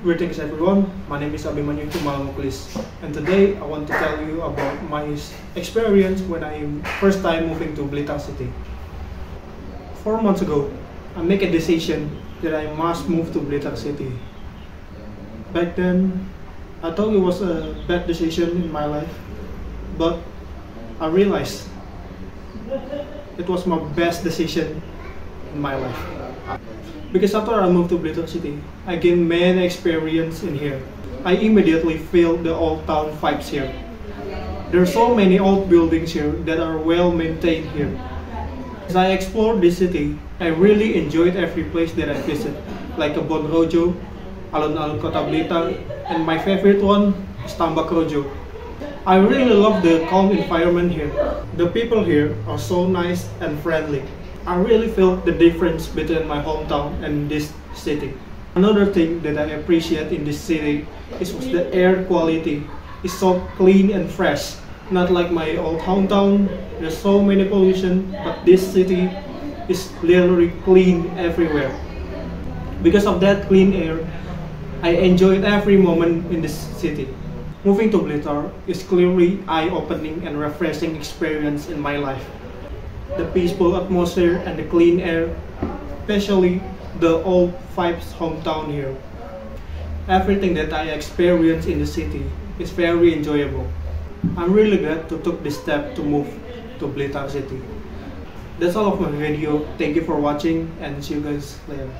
Greetings everyone, my name is Abimanyu Tumalmuklis, and today I want to tell you about my experience when I first time moving to Blitar City. 4 months ago, I made a decision that I must move to Blitar City. Back then, I thought it was a bad decision in my life, but I realized it was my best decision in my life. Because after I moved to Blitar City, I gained many experience in here. I immediately feel the old town vibes here. There are so many old buildings here that are well maintained here. As I explored this city, I really enjoyed every place that I visit, like Kebon Rojo, Alun-Alun Kota Blitar, and my favorite one is Tambak Rojo. I really love the calm environment here. The people here are so nice and friendly. I really feel the difference between my hometown and this city. Another thing that I appreciate in this city is the air quality. It's so clean and fresh. Not like my old hometown, there's so many pollution, but this city is literally clean everywhere. Because of that clean air, I enjoyed every moment in this city. Moving to Blitar is clearly eye-opening and refreshing experience in my life. The peaceful atmosphere and the clean air, especially the old vibes hometown here. Everything that I experienced in the city is very enjoyable. I'm really glad to take this step to move to Blitar City. That's all of my video. Thank you for watching and see you guys later.